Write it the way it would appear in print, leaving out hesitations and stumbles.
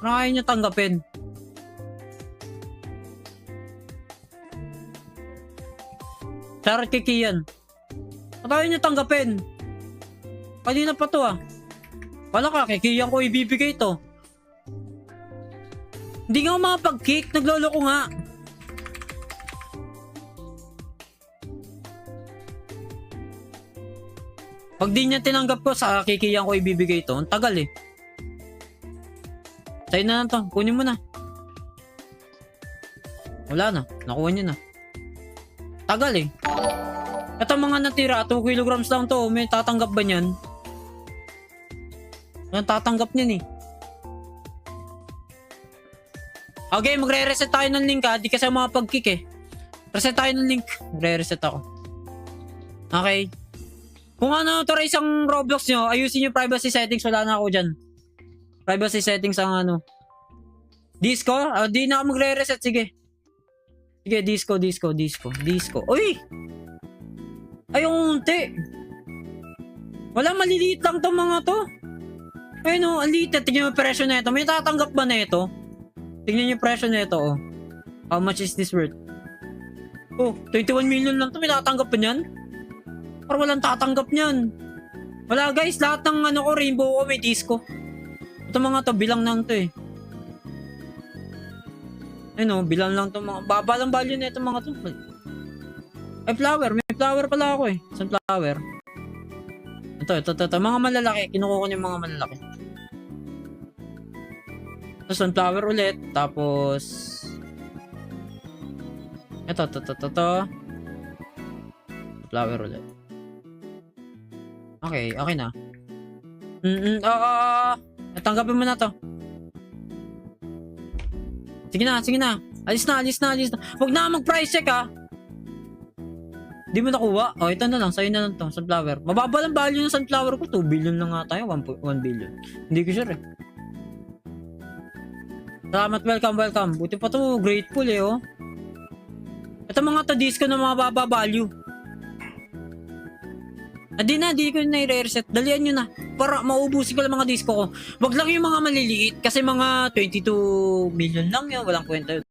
Parang ayaw niya tanggapin. Charot kay Kian. Ba't ayaw niya tanggapin? Kanina pa to ah. Wala ka, kay Kian ko ibibigay to. Hindi nga makapag-kick, nagloloko nga. Pag di niya tinanggap ko, sa kikiyan ko ibibigay to. Ang tagal eh. Sa'yo na lang to. Kunin mo na. Wala na. Nakuha niya na. Tagal eh. Ito mga natira, 2 kilograms lang to. May tatanggap ba niyan? May tatanggap niyan eh. Okay, magre-reset tayo ng link ha. Di kasi makapag-kick eh. Reset tayo ng link. Magre-reset ako. Okay. Kung ano to isang Roblox nyo, ayusin yung privacy settings. Wala na ako dyan. Privacy settings ang ano. Disco? Di na ako magre-reset. Sige. Sige, disco. Uy! Ay, yung unti. Wala, maliliit lang tong mga to. Ayun o, ang liit. Tignan mo yung presyo na ito. May tatanggap ba na ito? Tignan yung presyo na ito, oh. How much is this worth? Oh, 21 million lang to. May tatanggap pa niyan? Parang walang tatanggap niyan. Wala guys, lahat ng ano ko, rainbow ko, may disco. Ito mga to, bilang lang to eh. Ayun o, bilang lang to mga, baba lang value na ito mga to. Ay, flower, may flower pala ako eh. Sunflower. Ito, mga malalaki. Kinukuha ko yung mga malalaki. Ito, sunflower ulit. Tapos, ito. Flower ulit. Okay na. Tanggapin mo na to. Sige na. Alis na. Huwag na mag-price check ha. Di mo nakuha? Oh, ito na lang. Sa'yo na lang to. Sunflower. Mababa lang value ng sunflower ko. 2 billion lang nga tayo. 1 billion. Hindi ko sure eh. Salamat. Welcome. Buti pa to. Grateful eh oh. Ito mga to disco na mababa value. Di ko na i-reset. Dalian nyo na. Para maubusin ko lang mga disco ko. Wag lang yung mga maliliit. Kasi mga 22 million lang yan. Walang kwenta yun.